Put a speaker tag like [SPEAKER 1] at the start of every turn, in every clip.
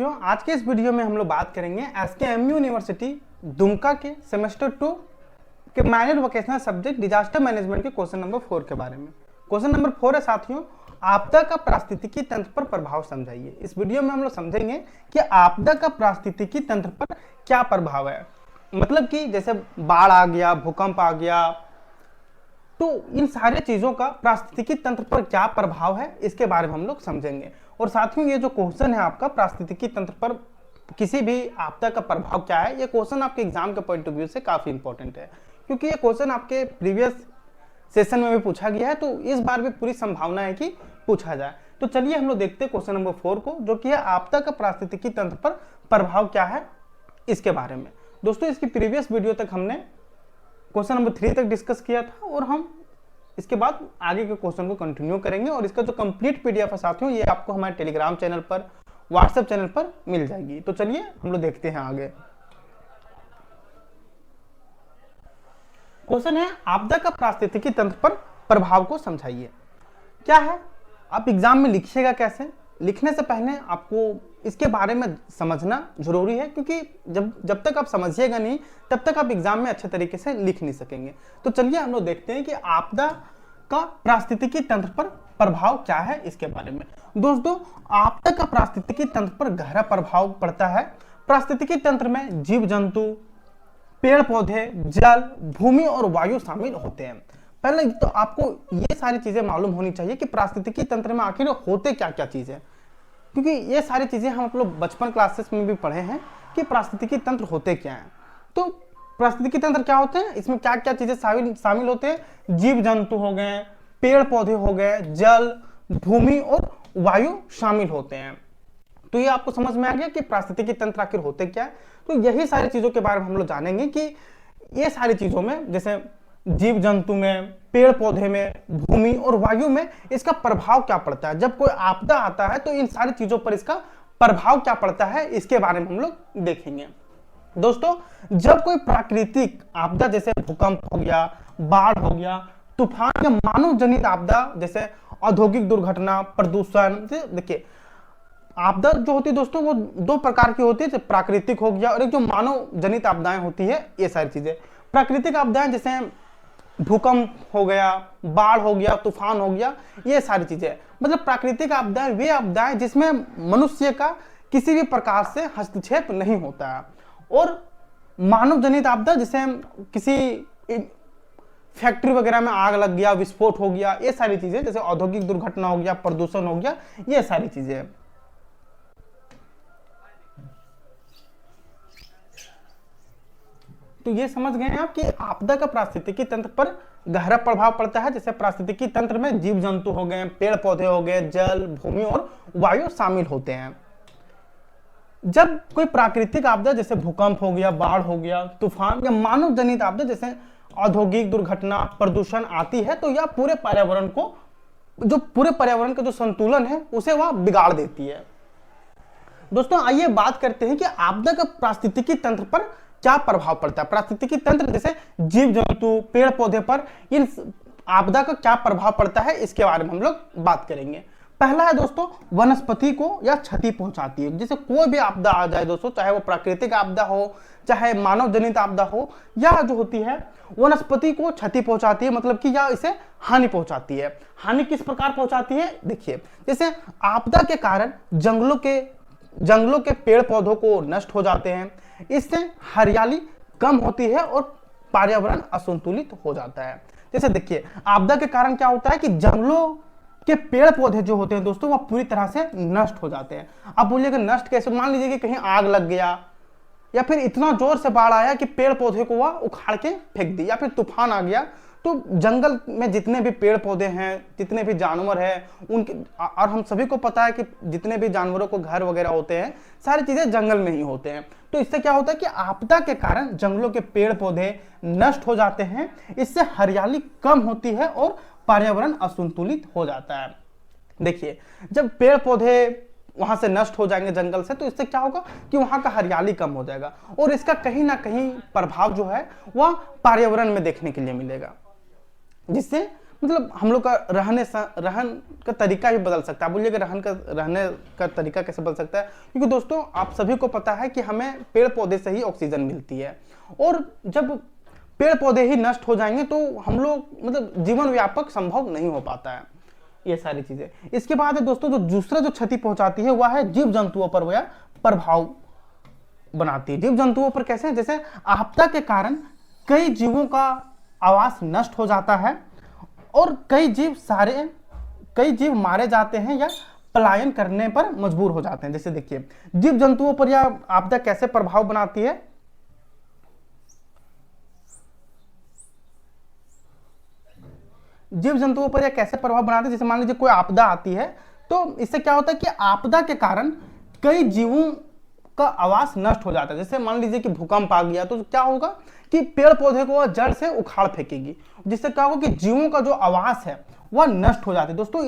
[SPEAKER 1] साथियों, आज के इस वीडियो में हम लोग बात करेंगे एसकेएमयू यूनिवर्सिटी दुमका के सेमेस्टर 2 के minor vocational subject disaster management के क्वेश्चन नंबर 4 के बारे में। क्वेश्चन नंबर 4 है साथियों, आपदा का पारिस्थितिकी तंत्र पर प्रभाव समझाइए। इस वीडियो में हम लोग समझेंगे कि आपदा का पारिस्थितिकी तंत्र पर क्या प्रभाव है। मतलब कि जैसे बाढ़ आ गया, भूकंप आ गया, तो इन सारे चीजों का पारिस्थितिकी तंत्र पर क्या प्रभाव है, इसके बारे में हम लोग समझेंगे। और साथियों, ये जो क्वेश्चन है आपका पारिस्थितिकी तंत्र पर किसी भी आपदा का प्रभाव क्या है, ये क्वेश्चन आपके एग्जाम के पॉइंट ऑफ व्यू से काफी इंपॉर्टेंट है, क्योंकि ये क्वेश्चन आपके प्रीवियस सेशन में भी पूछा गया है, तो इस बार भी पूरी संभावना है कि पूछा जाए। तो चलिए हम लोग देखते हैं क्वेश्चन नंबर 4 को, जो कि है आपदा का पारिस्थितिकी तंत्र पर प्रभाव क्या है, इसके बारे में। दोस्तों, इसकी प्रीवियस वीडियो तक हमने क्वेश्चन नंबर 3 तक डिस्कस किया था, और हम इसके बाद आगे के क्वेश्चन को कंटिन्यू करेंगे। और इसका जो कंप्लीट पीडीएफ है साथियों, ये आपको हमारे टेलीग्राम चैनल पर, व्हाट्सएप चैनल पर मिल जाएगी। तो चलिए हम लोग देखते हैं आगे। क्वेश्चन है, आपदा का पारिस्थितिकी तंत्र पर प्रभाव को समझाइए। क्या है, आप एग्जाम में लिखिएगा कैसे, लिखने से पहले आपको इसके बारे में समझना जरूरी है, क्योंकि जब तक आप समझिएगा नहीं, तब तक आप एग्जाम में अच्छे तरीके से लिख नहीं सकेंगे। तो चलिए हम लोग देखते हैं कि आपदा का पारिस्थितिकी तंत्र पर प्रभाव क्या है, इसके बारे में। दोस्तों, आपदा का पारिस्थितिकी तंत्र पर गहरा प्रभाव पड़ता है। पारिस्थितिकी तंत्र में जीव जंतु, पेड़ पौधे, जल, भूमि और वायु शामिल होते हैं। पहले तो आपको ये सारी चीजें मालूम होनी चाहिए कि पारिस्थितिकी तंत्र में आखिर होते क्या क्या चीजें, क्योंकि ये सारी चीजें हम आप लोग बचपन क्लासेस में भी पढ़े हैं कि पारिस्थितिकी तंत्र होते क्या हैं। तो पारिस्थितिकी तंत्र क्या होते हैं, इसमें क्या क्या चीजें शामिल होते हैं। जीव जंतु हो गए, पेड़ पौधे हो गए, जल, भूमि और वायु शामिल होते हैं। तो ये आपको समझ में आ गया कि पारिस्थितिकी तंत्र आखिर होते क्या है। तो यही सारी चीजों के बारे में हम लोग जानेंगे कि ये सारी चीजों में, जैसे जीव जंतु में, पेड़ पौधे में, भूमि और वायु में इसका प्रभाव क्या पड़ता है। जब कोई आपदा आता है तो इन सारी चीजों पर इसका प्रभाव क्या पड़ता है, इसके बारे में हम लोग देखेंगे। दोस्तों, जब कोई प्राकृतिक आपदा जैसे भूकंप हो गया, बाढ़ हो गया, तूफान या मानव जनित आपदा जैसे औद्योगिक दुर्घटना, प्रदूषण, देखिए आपदा जो होती है दोस्तों, वो दो प्रकार की होती है, प्राकृतिक हो गया और एक जो मानव जनित आपदाएं होती है। ये सारी चीजें प्राकृतिक आपदाएं, जैसे भूकंप हो गया, बाढ़ हो गया, तूफान हो गया, ये सारी चीजें। मतलब प्राकृतिक आपदाएं वे आपदाएं जिसमें मनुष्य का किसी भी प्रकार से हस्तक्षेप नहीं होता है। और मानव जनित आपदा, जैसे किसी फैक्ट्री वगैरह में आग लग गया, विस्फोट हो गया, ये सारी चीजें, जैसे औद्योगिक दुर्घटना हो गया, प्रदूषण हो गया, ये सारी चीजें। तो ये समझ गए आप कि आपदा का पारिस्थितिकी तंत्र पर गहरा प्रभाव पड़ता है। जैसे पारिस्थितिकी तंत्र में जीव जंतु हो गए, पेड़ पौधे हो गए, जल, भूमि और वायु शामिल होते हैं। जब कोई प्राकृतिक आपदा जैसे भूकंप हो गया, बाढ़ हो गया, तूफान या मानव जनित आपदा जैसे औद्योगिक दुर्घटना, प्रदूषण आती है, तो यह पूरे पर्यावरण का जो संतुलन है उसे वह बिगाड़ देती है। दोस्तों, आइए बात करते हैं कि आपदा का पारिस्थितिकी तंत्र पर क्या प्रभाव पड़ता है। पारिस्थितिकी तंत्र जैसे जीव जंतु, पेड़ पौधे पर इन आपदा का क्या प्रभाव पड़ता है, इसके बारे में हम लोग बात करेंगे। पहला है दोस्तों, वनस्पति को या क्षति पहुंचाती है। जैसे कोई भी आपदा आ जाए दोस्तों, चाहे वो प्राकृतिक आपदा हो, चाहे मानव जनित आपदा हो, या जो होती है वनस्पति को क्षति पहुंचाती है, मतलब कि या इसे हानि पहुंचाती है। हानि किस प्रकार पहुंचाती है, देखिए, जैसे आपदा के कारण जंगलों के पेड़ पौधों को नष्ट हो जाते हैं, इससे हरियाली कम होती है और पर्यावरण असंतुलित हो जाता है। जैसे देखिए, आपदा के कारण क्या होता है कि जंगलों के पेड़ पौधे जो होते हैं दोस्तों, वह पूरी तरह से नष्ट हो जाते हैं। आप बोलिएगा नष्ट कैसे, मान लीजिए कि कहीं आग लग गया, या फिर इतना जोर से बाढ़ आया कि पेड़ पौधे को वह उखाड़ के फेंक दी, या फिर तूफान आ गया, तो जंगल में जितने भी पेड़ पौधे हैं, जितने भी जानवर हैं, उनके, और हम सभी को पता है कि जितने भी जानवरों को घर वगैरह होते हैं, सारी चीजें जंगल में ही होते हैं। तो इससे क्या होता है कि आपदा के कारण जंगलों के पेड़ पौधे नष्ट हो जाते हैं, इससे हरियाली कम होती है और पर्यावरण असंतुलित हो जाता है। देखिए, जब पेड़ पौधे वहां से नष्ट हो जाएंगे जंगल से, तो इससे क्या होगा कि वहां का हरियाली कम हो जाएगा, और इसका कहीं ना कहीं प्रभाव जो है वह पर्यावरण में देखने के लिए मिलेगा, जिससे मतलब हम लोग का रहन का तरीका भी बदल सकता है। बोलिए कि रहने का तरीका कैसे बदल सकता है, क्योंकि दोस्तों आप सभी को पता है कि हमें पेड़ पौधे से ही ऑक्सीजन मिलती है, और जब पेड़ पौधे ही नष्ट हो जाएंगे तो हम लोग मतलब जीवन व्यापक संभव नहीं हो पाता है ये सारी चीजें। इसके बाद है दोस्तों जो दूसरा जो क्षति पहुंचाती है वह है जीव जंतुओं पर वह प्रभाव बनाती है। जीव जंतुओं पर कैसे, जैसे आपदा के कारण कई जीवों का आवास नष्ट हो जाता है और कई जीव मारे जाते हैं या पलायन करने पर मजबूर हो जाते हैं। जैसे देखिए जीव जंतुओं पर यह आपदा कैसे प्रभाव बनाती है। जीव जंतुओं पर यह कैसे प्रभाव बनाती है, जैसे मान लीजिए कोई आपदा आती है तो इससे क्या होता है कि आपदा के कारण कई जीवों का आवास नष्ट हो जाता है। जैसे मान लीजिए कि भूकंप आ गया तो क्या होगा कि पेड़ पौधे को वह जड़ से उखाड़ फेंकेगी, जिससे क्या होगा कि जीवों का जो आवास है वह नष्ट हो जाती है। दोस्तों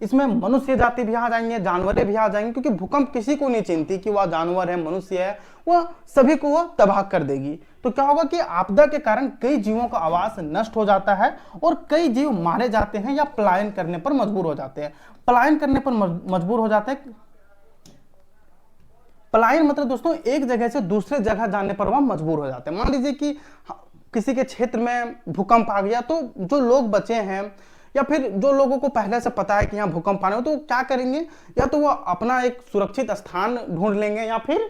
[SPEAKER 1] इसमें मनुष्य जाति भी आ जाएंगे, जानवरें भी आ जाएंगे, क्योंकि भूकंप किसी को नहीं चिंती कि वह जानवर है, मनुष्य है, वह सभी को वह तबाह कर देगी। तो क्या होगा कि आपदा के कारण कई जीवों का आवास नष्ट हो जाता है और कई जीव मारे जाते हैं या पलायन करने पर मजबूर हो जाते हैं। पलायन करने पर मजबूर हो जाते हैं, पलायन मतलब दोस्तों एक जगह से दूसरे जगह जाने पर वह मजबूर हो जाते हैं। मान लीजिए कि किसी के क्षेत्र में भूकंप आ गया तो जो लोग बचे हैं या फिर जो लोगों को पहले से पता है कि यहाँ भूकंप आने तो क्या करेंगे, या तो वो अपना एक सुरक्षित स्थान ढूंढ लेंगे या फिर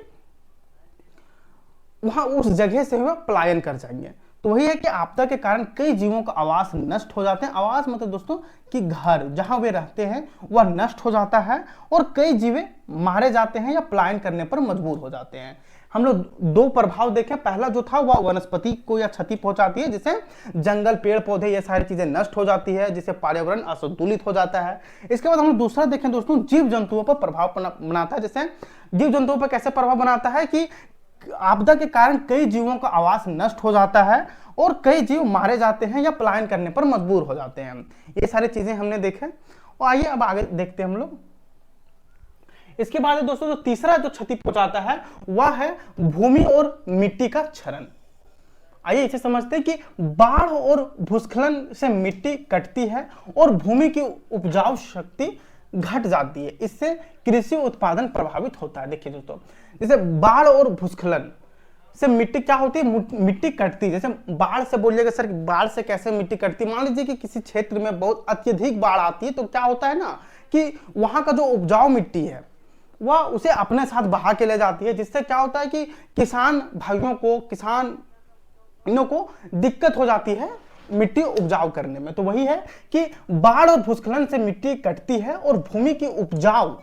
[SPEAKER 1] वहां उस जगह से वह पलायन कर जाएंगे। तो वही है कि आपदा के कारण कई जीवों का आवास नष्ट हो जाते हैं। आवास मतलब दोस्तों कि घर जहां वे रहते हैं वह नष्ट हो जाता है और कई जीवे मारे जाते हैं या पलायन करने पर मजबूर हो जाते हैं। हम लोग दो प्रभाव देखें, पहला जो था वह वनस्पति को या क्षति पहुंचाती है, जिससे जंगल पेड़ पौधे ये सारी चीजें नष्ट हो जाती है, जिससे पर्यावरण असंतुलित हो जाता है। इसके बाद हम लोग दूसरा देखें दोस्तों, जीव जंतुओं पर प्रभाव बनाता है। जैसे जीव जंतुओं पर कैसे प्रभाव बनाता है कि आपदा के कारण कई जीवों का आवास नष्ट हो जाता है और कई जीव मारे जाते हैं या पलायन करने पर मजबूर हो जाते हैं। ये सारी चीजें हमने देखे और आइए अब आगे देखते हैं हम लोग। इसके बाद दोस्तों जो तीसरा जो क्षति पहुंचाता है वह है भूमि और मिट्टी का क्षरण। आइए इसे समझते हैं कि बाढ़ और भूस्खलन से मिट्टी कटती है और भूमि की उपजाऊ शक्ति घट जाती है। इससे कृषि उत्पादन प्रभावित होता है। देखिए दोस्तों जैसे बाढ़ और भूस्खलन से मिट्टी क्या होती है, मिट्टी कटती है। जैसे बाढ़ से बोलिएगा सर बाढ़ से कैसे मिट्टी कटती है, मान लीजिए कि किसी क्षेत्र में बहुत अत्यधिक बाढ़ आती है तो क्या होता है ना कि वहां का जो उपजाऊ मिट्टी है वह उसे अपने साथ बहा के ले जाती है, जिससे क्या होता है कि किसान भाइयों को किसानों को दिक्कत हो जाती है मिट्टी उपजाऊ करने में। तो वही है कि बाढ़ और भूस्खलन से मिट्टी कटती है और भूमि की उपजाऊ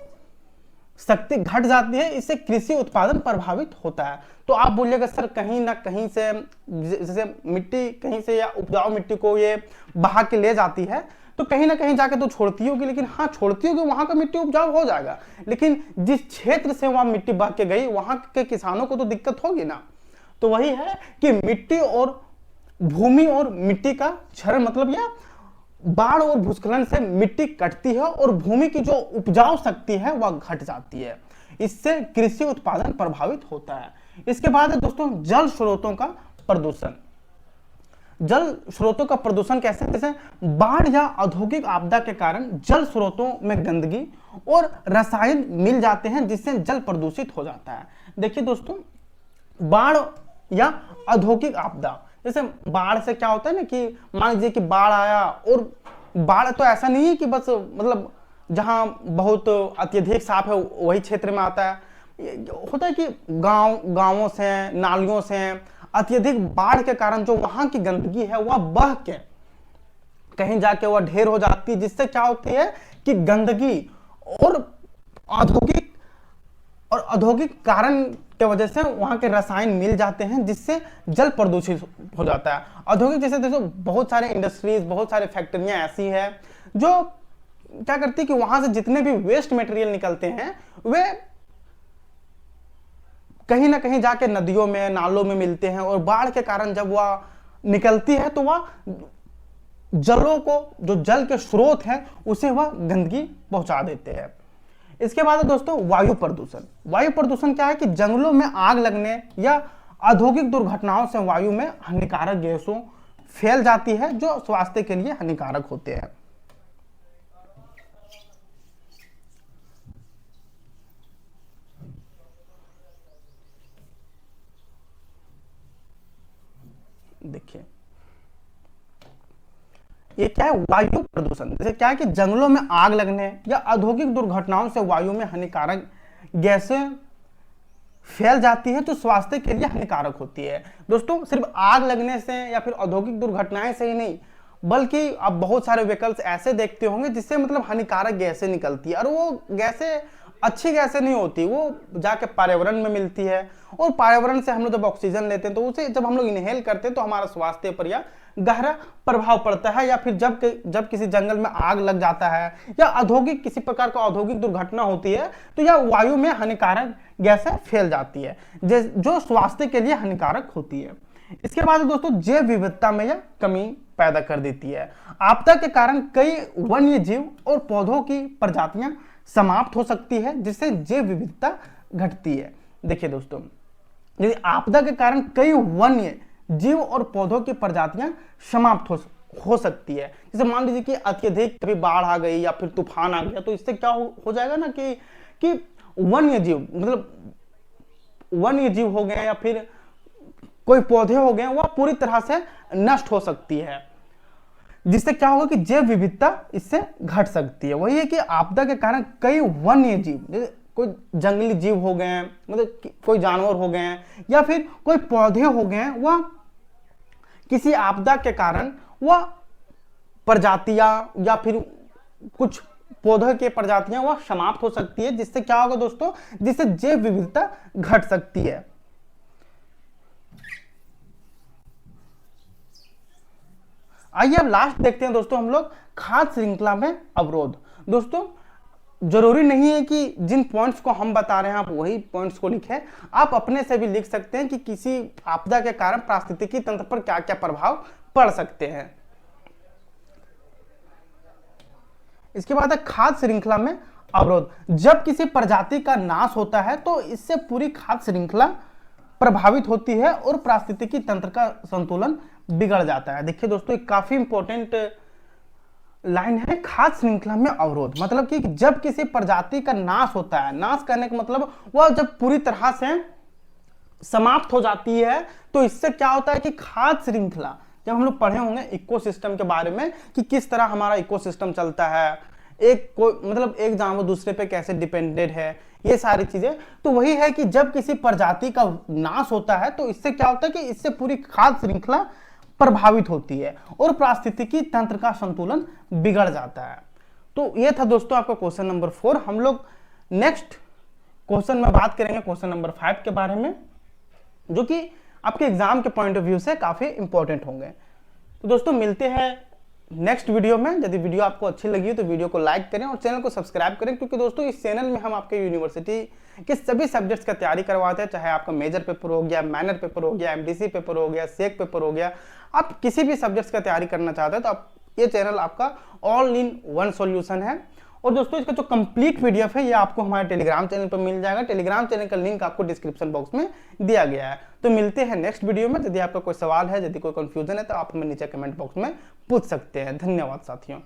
[SPEAKER 1] शक्ति घट जाती है, इससे कृषि उत्पादन प्रभावित होता है। तो आप बोलिएगा सर कहीं ना कहीं से जैसे मिट्टी कहीं से या उपजाऊ मिट्टी को ये बहा के ले जाती है तो कहीं ना कहीं जाके तो छोड़ती होगी, लेकिन हाँ छोड़ती होगी, वहां का मिट्टी उपजाऊ हो जाएगा, लेकिन जिस क्षेत्र से वहां मिट्टी बह के गई वहां के किसानों को तो दिक्कत होगी ना। तो वही है कि मिट्टी और भूमि और मिट्टी का क्षरण मतलब यह बाढ़ और भूस्खलन से मिट्टी कटती है और भूमि की जो उपजाऊ शक्ति है वह घट जाती है, इससे कृषि उत्पादन प्रभावित होता है। इसके बाद है दोस्तों जल स्रोतों का प्रदूषण। जल स्रोतों का प्रदूषण कैसे, जैसे बाढ़ या औद्योगिक आपदा के कारण जल स्रोतों में गंदगी और रसायन मिल जाते हैं, जिससे जल प्रदूषित हो जाता है। देखिए दोस्तों बाढ़ या औद्योगिक आपदा, जैसे बाढ़ से क्या होता है ना कि मान लीजिए कि बाढ़ आया, और बाढ़ तो ऐसा नहीं है कि बस मतलब जहां बहुत अत्यधिक साफ है वही क्षेत्र में आता है, होता है कि गांवों से नालियों से अत्यधिक बाढ़ के कारण जो वहां की गंदगी है वह बह के कहीं जाके वह ढेर हो जाती है, जिससे क्या होती है कि गंदगी और औद्योगिक कारण के वजह से वहां के रसायन मिल जाते हैं, जिससे जल प्रदूषित हो जाता है। औद्योगिक जैसे देखो बहुत सारे इंडस्ट्रीज बहुत सारे फैक्ट्रियां ऐसी है जो क्या करती है कि वहां से जितने भी वेस्ट मटेरियल निकलते हैं वे कहीं ना कहीं जाके नदियों में नालों में मिलते हैं, और बाढ़ के कारण जब वह निकलती है तो वह जलों को जो जल के स्रोत हैं उसे वह गंदगी पहुंचा देते हैं। इसके बाद दोस्तों वायु प्रदूषण। वायु प्रदूषण क्या है कि जंगलों में आग लगने या औद्योगिक दुर्घटनाओं से वायु में हानिकारक गैसों, फैल जाती है जो स्वास्थ्य के लिए हानिकारक होते हैं। देखिए ये क्या है, वायु प्रदूषण। जैसे क्या है कि जंगलों में आग लगने या औद्योगिक दुर्घटनाओं से वायु में हानिकारक गैसें फैल जाती है जो स्वास्थ्य के लिए हानिकारक होती है। दोस्तों सिर्फ आग लगने से या फिर औद्योगिक दुर्घटनाएं से ही नहीं, बल्कि आप बहुत सारे व्हीकल्स ऐसे देखते होंगे जिससे मतलब हानिकारक गैसें निकलती है, और वो गैसें अच्छी गैसें नहीं होती, वो जाके पर्यावरण में मिलती है, और पर्यावरण से हम लोग जब ऑक्सीजन लेते हैं तो उसे जब हम लोग इनहेल करते हैं तो हमारा स्वास्थ्य पर या गहरा प्रभाव पड़ता है। या फिर जब किसी जंगल में आग लग जाता है या औद्योगिक किसी प्रकार का औद्योगिक दुर्घटना होती है तो यह वायु में हानिकारक गैसें फैल जाती है जो स्वास्थ्य के लिए हानिकारक होती है। इसके बाद दोस्तों जैव विविधता में यह कमी पैदा कर देती है। आपदा के कारण कई वन्य जीव और पौधों की प्रजातियां समाप्त हो सकती है जिससे जैव विविधता घटती है। देखिए दोस्तों, यदि आपदा के कारण कई वन्य जीव और पौधों की प्रजातियां समाप्त हो सकती है, जैसे मान लीजिए कि अत्यधिक कभी बाढ़ आ गई या फिर तूफान आ गया, तो इससे क्या हो जाएगा ना कि वन्य जीव मतलब वन्य जीव हो गए या फिर कोई पौधे हो गए वह पूरी तरह से नष्ट हो सकती है, जिससे क्या होगा कि जैव विविधता इससे घट सकती है। वही है कि आपदा के कारण कई वन्य जीव, कोई जंगली जीव हो गए, मतलब कोई जानवर हो गए या फिर कोई पौधे हो गए, वह किसी आपदा के कारण वह प्रजातियां या फिर कुछ पौधों की प्रजातियां वह समाप्त हो सकती है, जिससे क्या होगा दोस्तों, जिससे जैव विविधता घट सकती है। आइए अब लास्ट देखते हैं दोस्तों हम लोग खाद्य श्रृंखला में अवरोध। दोस्तों जरूरी नहीं है कि जिन पॉइंट्स को हम बता रहे हैं आप वही पॉइंट्स को लिखें, आप अपने से भी लिख सकते हैं कि किसी आपदा के कारण पारिस्थितिकी तंत्र पर क्या क्या प्रभाव पड़ सकते हैं। इसके बाद है खाद्य श्रृंखला में अवरोध। जब किसी प्रजाति का नाश होता है तो इससे पूरी खाद्य श्रृंखला प्रभावित होती है और पारिस्थितिकी तंत्र का संतुलन बिगड़ जाता है। देखिए दोस्तों एक काफी इंपॉर्टेंट लाइन है, खाद्य श्रृंखला में अवरोध मतलब कि जब किसी प्रजाति का नाश होता है, नाश करने का मतलब वह जब पूरी तरह से समाप्त हो जाती है, तो इससे क्या होता है कि खाद्य श्रृंखला, जब हम लोग पढ़े होंगे इकोसिस्टम के बारे में कि किस तरह हमारा इकोसिस्टम चलता है, एक जानवर दूसरे पे कैसे डिपेंडेंट है, ये सारी चीजें, तो वही है कि जब किसी प्रजाति का नाश होता है तो इससे क्या होता है कि इससे पूरी खाद्य श्रृंखला प्रभावित होती है और पारिस्थितिकी तंत्र का संतुलन बिगड़ जाता है। तो ये था दोस्तों आपका क्वेश्चन नंबर 4। हम लोग नेक्स्ट क्वेश्चन में बात करेंगे क्वेश्चन नंबर 5 के बारे में, जो कि आपके एग्जाम के पॉइंट ऑफ व्यू से काफी इंपॉर्टेंट होंगे। तो दोस्तों मिलते हैं नेक्स्ट वीडियो में। यदि वीडियो आपको अच्छी लगी हो तो वीडियो को लाइक करें और चैनल को सब्सक्राइब करें, क्योंकि दोस्तों इस चैनल में हम आपके यूनिवर्सिटी के सभी सब्जेक्ट्स का तैयारी करवाते हैं, चाहे आपका मेजर पेपर हो गया, माइनर पेपर हो गया, एमडीसी पेपर हो गया, सेक पेपर हो गया, आप किसी भी सब्जेक्ट्स का तैयारी करना चाहते हैं तो आप ये चैनल आपका ऑल इन वन सॉल्यूशन है। और दोस्तों इसका जो कंप्लीट पीडीएफ है ये आपको हमारे टेलीग्राम चैनल पर मिल जाएगा। टेलीग्राम चैनल का लिंक आपको डिस्क्रिप्शन बॉक्स में दिया गया है। तो मिलते हैं नेक्स्ट वीडियो में। यदि आपका कोई सवाल है, यदि कोई कंफ्यूजन है तो आप हमें नीचे कमेंट बॉक्स में पूछ सकते हैं। धन्यवाद साथियों।